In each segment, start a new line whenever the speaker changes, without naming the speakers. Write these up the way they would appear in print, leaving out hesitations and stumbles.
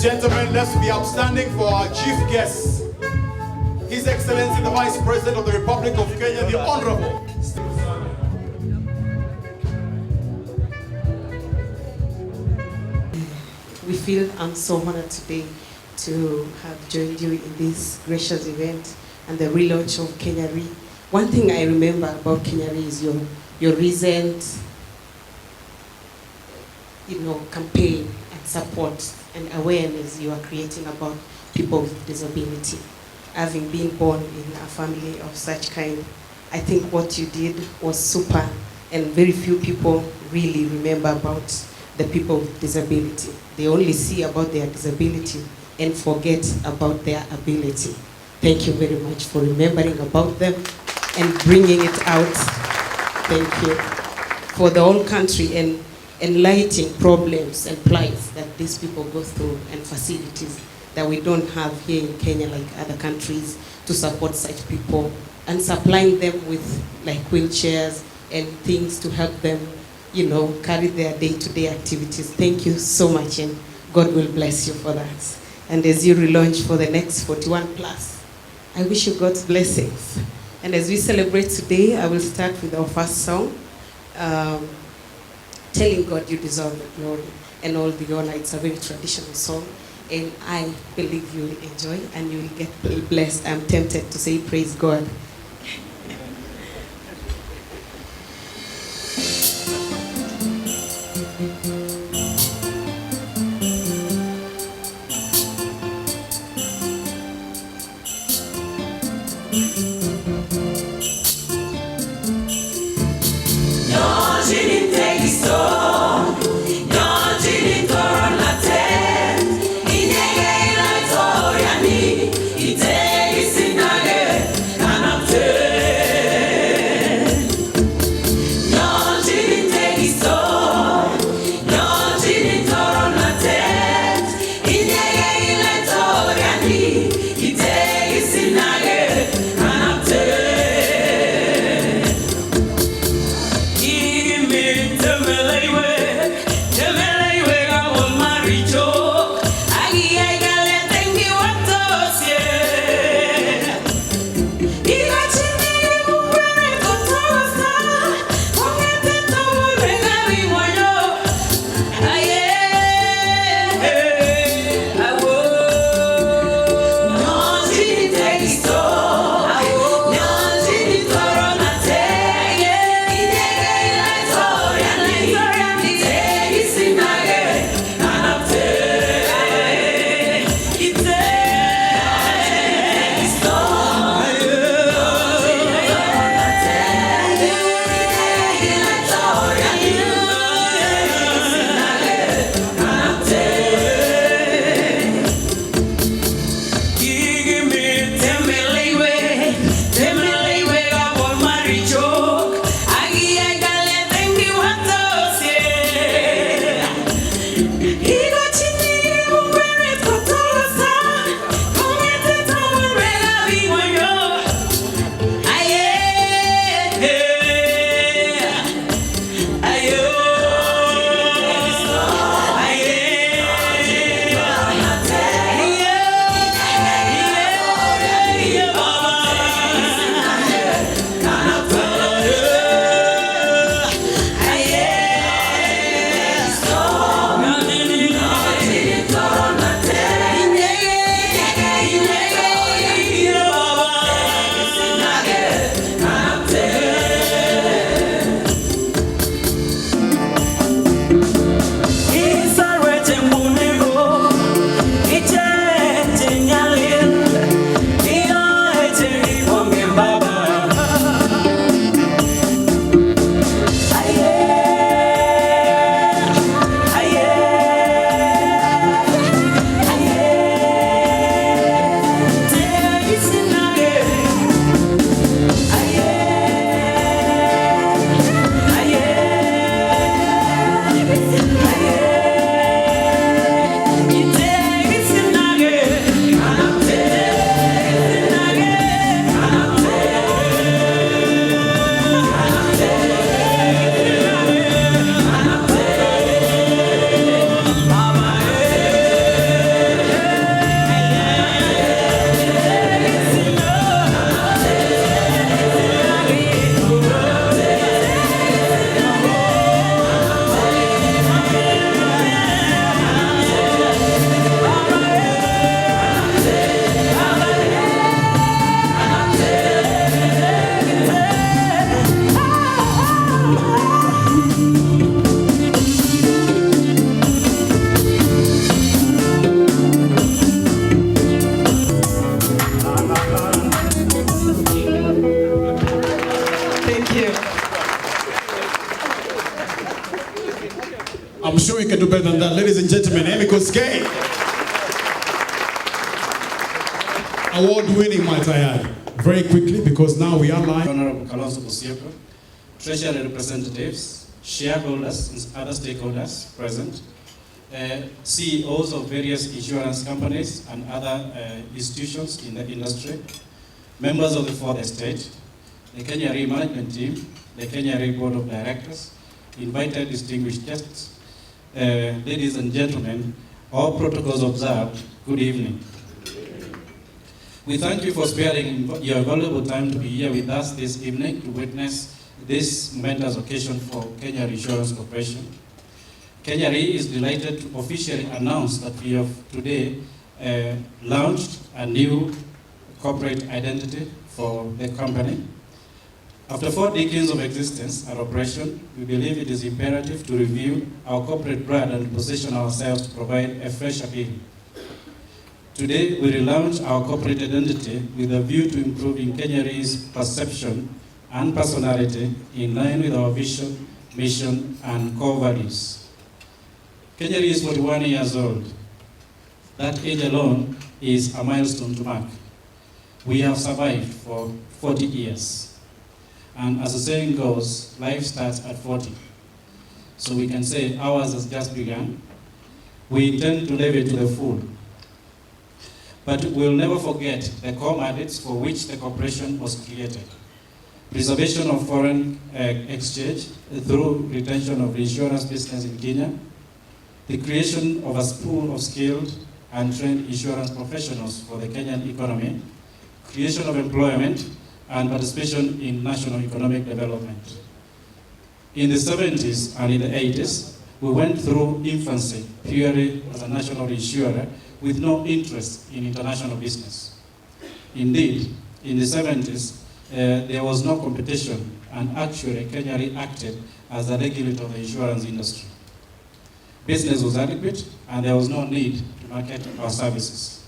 Gentlemen, let's be upstanding for our chief guest, His Excellency the Vice President of the Republic of Kenya, the Honorable.
We feel I'm so honored today to have joined you in this gracious event and the relaunch of Kenya Re. One thing I remember about Kenya Re is your recent campaign and support and awareness you are creating about people with disability. Having been born in a family of such kind, I think what you did was super, and very few people really remember about the people with disability. They only see about their disability and forget about their ability. Thank you very much for remembering about them and bringing it out. Thank you for the whole country and enlightening problems and plights that these people go through and facilities that we don't have here in Kenya like other countries to support such people and supplying them with like wheelchairs and things to help them, carry their day-to-day activities. Thank you so much, and God will bless you for that. And as you relaunch for the next 41 plus, I wish you God's blessings. And as we celebrate today, I will start with our first song, telling God you deserve the glory and all the honor. It's a very traditional song, and I believe you will enjoy and you will get blessed. I'm tempted to say praise God.
Itegi sinage, kana
better than that. Ladies and gentlemen, Amy Koskei. Award-winning, might I add. Very quickly, because now we are live.
Honorable Kalonzo Musyoka, Treasury representatives, shareholders and other stakeholders present, CEOs of various insurance companies and other institutions in the industry, members of the Fourth Estate, the Kenya Re management team, the Kenya Re Board of Directors, invited distinguished guests, ladies and gentlemen, all protocols observed, good evening. We thank you for sparing your valuable time to be here with us this evening to witness this momentous occasion for Kenya Reinsurance Corporation. Kenya Re is delighted to officially announce that we have today launched a new corporate identity for the company. After 4 decades of existence and operation, we believe it is imperative to review our corporate brand and position ourselves to provide a fresh appeal. Today, we relaunch our corporate identity with a view to improving Kenya Re's perception and personality in line with our vision, mission, and core values. Kenya Re is 41 years old. That age alone is a milestone to mark. We have survived for 40 years. And as the saying goes, life starts at 40. So we can say ours has just begun. We intend to live it to the full. But we'll never forget the core mandates for which the corporation was created. Preservation of foreign exchange through retention of insurance business in Kenya, the creation of a pool of skilled and trained insurance professionals for the Kenyan economy, creation of employment, and participation in national economic development. In the 70s and in the 80s, we went through infancy purely as a national insurer with no interest in international business. Indeed, in the 70s, there was no competition, and actually Kenya Re acted as a regulator of the insurance industry. Business was adequate, and there was no need to market our services.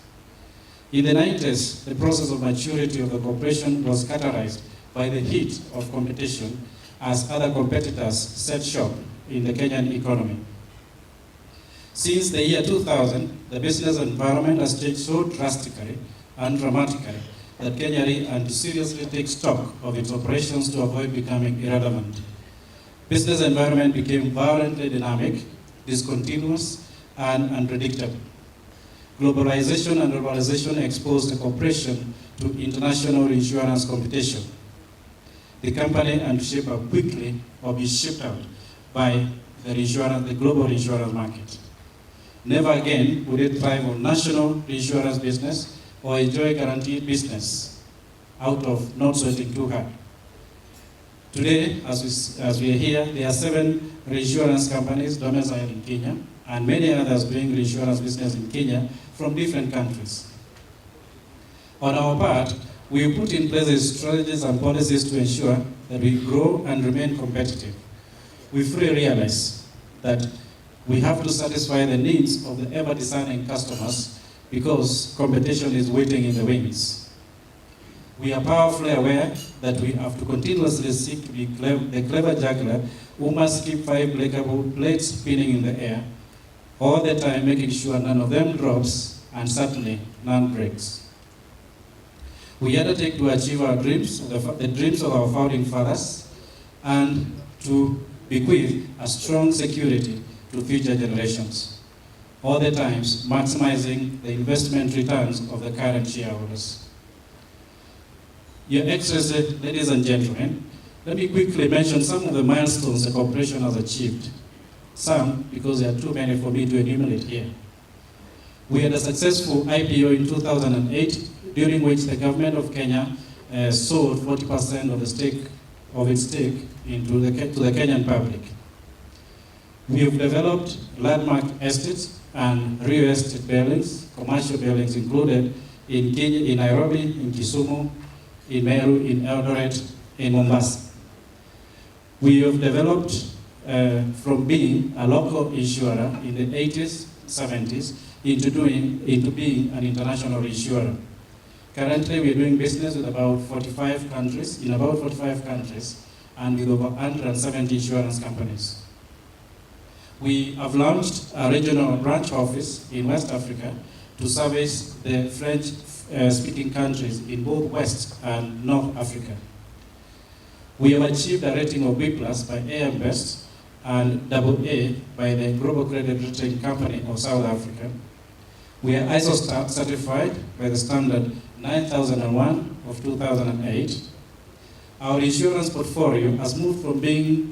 In the 90s, the process of maturity of the corporation was characterized by the heat of competition as other competitors set shop in the Kenyan economy. Since the year 2000, the business environment has changed so drastically and dramatically that Kenya Re had to seriously take stock of its operations to avoid becoming irrelevant. Business environment became violently dynamic, discontinuous, and unpredictable. Globalization and globalization exposed the corporation to international insurance competition. The company had to shape up quickly or be shipped out by the global insurance market. Never again would it thrive on national insurance business or enjoy guaranteed business out of not sweating too hard. Today, as we are here, there are 7 reinsurance companies domiciled in Kenya and many others doing reinsurance business in Kenya from different countries. On our part, we put in place strategies and policies to ensure that we grow and remain competitive. We fully realize that we have to satisfy the needs of the ever-discerning customers because competition is waiting in the wings. We are powerfully aware that we have to continuously seek to be the clever juggler who must keep 5 breakable plates spinning in the air, all the time making sure none of them drops and certainly none breaks. We undertake to achieve our dreams, the dreams of our founding fathers, and to bequeath a strong security to future generations, all the times maximizing the investment returns of the current shareholders. Your Excellency, ladies and gentlemen, let me quickly mention some of the milestones the corporation has achieved. Some, because there are too many for me to enumerate here. We had a successful IPO in 2008, during which the government of Kenya sold 40% of its stake to the Kenyan public. We have developed landmark estates and real estate buildings, commercial buildings included in Kenya, in Nairobi, in Kisumu, in Meru, in Eldoret, in Mombasa. We have developed from being a local insurer in the 80s, 70s, into being an international insurer. Currently, we are doing business with about 45 countries, and with over 170 insurance companies. We have launched a regional branch office in West Africa to service the French-speaking countries in both West and North Africa. We have achieved a rating of B+ by AM Best and AA by the Global Credit Rating Company of South Africa. We are ISO certified by the standard 9001 of 2008. Our insurance portfolio has moved from being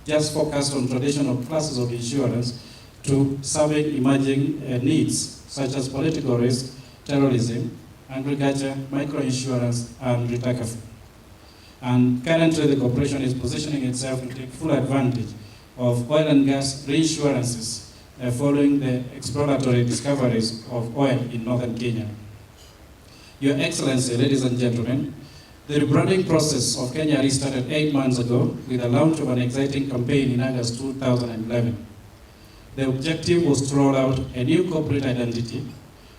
just focused on traditional classes of insurance to serving emerging needs such as political risk, terrorism, agriculture, microinsurance, and retirement. And currently the corporation is positioning itself to take full advantage of oil and gas reinsurances following the exploratory discoveries of oil in northern Kenya. Your Excellency, ladies and gentlemen, the rebranding process of Kenya Re started 8 months ago with the launch of an exciting campaign in August 2011. The objective was to roll out a new corporate identity,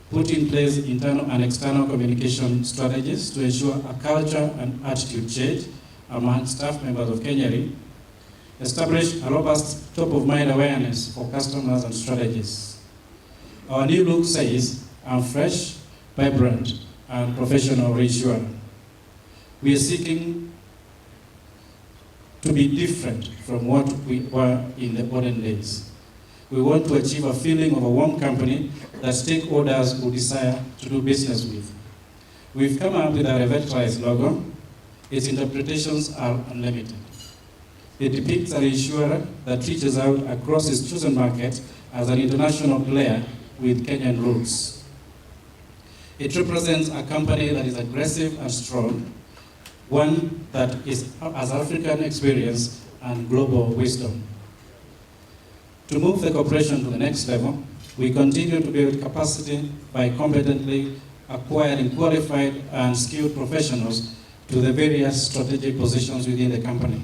put in place internal and external communication strategies to ensure a culture and attitude change among staff members of Kenya Re, establish a robust top-of-mind awareness for customers and strategies. Our new look says, I'm fresh, vibrant, and professional reinsurer. We are seeking to be different from what we were in the olden days. We want to achieve a feeling of a warm company that stakeholders will desire to do business with. We've come up with a revitalized logo. Its interpretations are unlimited. It depicts an insurer that reaches out across its chosen market as an international player with Kenyan roots. It represents a company that is aggressive and strong, one that has African experience and global wisdom. To move the corporation to the next level, we continue to build capacity by competently acquiring qualified and skilled professionals to the various strategic positions within the company.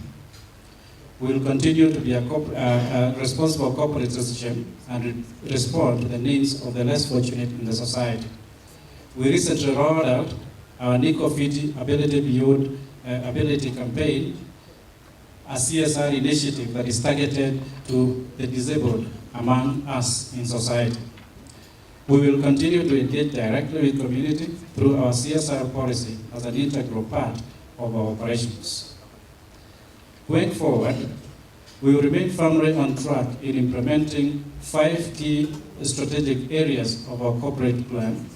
We will continue to be a responsible corporate citizen and respond to the needs of the less fortunate in the society. We recently rolled out our Nico Fiti Ability Beyond Ability campaign, a CSR initiative that is targeted to the disabled among us in society. We will continue to engage directly with community through our CSR policy as an integral part of our operations. Going forward, we will remain firmly on track in implementing 5 key strategic areas of our corporate plan,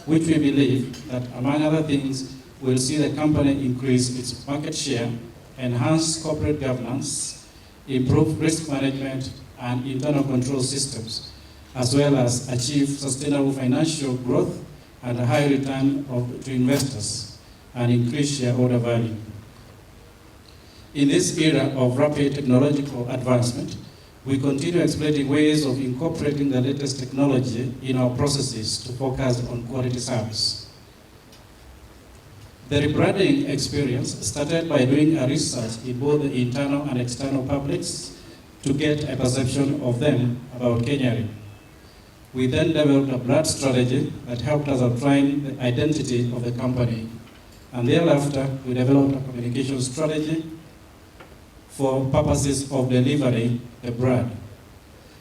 which we believe that, among other things, will see the company increase its market share, enhance corporate governance, improve risk management and internal control systems, as well as achieve sustainable financial growth and a high return to investors and increase shareholder value. In this era of rapid technological advancement, we continue exploring ways of incorporating the latest technology in our processes to focus on quality service. The rebranding experience started by doing a research in both the internal and external publics to get a perception of them about Kenya Re. We then developed a broad strategy that helped us outline the identity of the company. And thereafter, we developed a communication strategy for purposes of delivering the brand.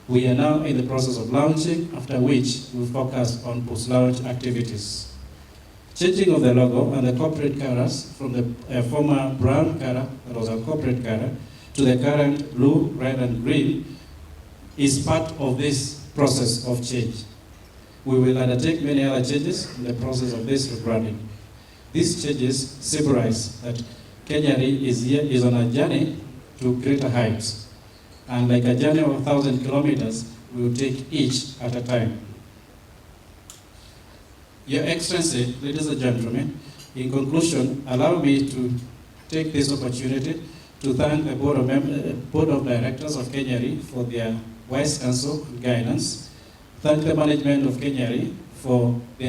We are now in the process of launching, after which we'll focus on post-launch activities. Changing of the logo and the corporate colors from the former brown color, that was our corporate color, to the current blue, red, and green is part of this process of change. We will undertake many other changes in the process of this rebranding. These changes symbolize that Kenya Re is on a journey to greater heights. And like a journey of 1,000 kilometers, we will take each at a time. Your Excellency, ladies and gentlemen, in conclusion, allow me to take this opportunity to thank the Board of Directors of Kenya Re for their wise counsel and guidance. Thank the management of Kenya Re for their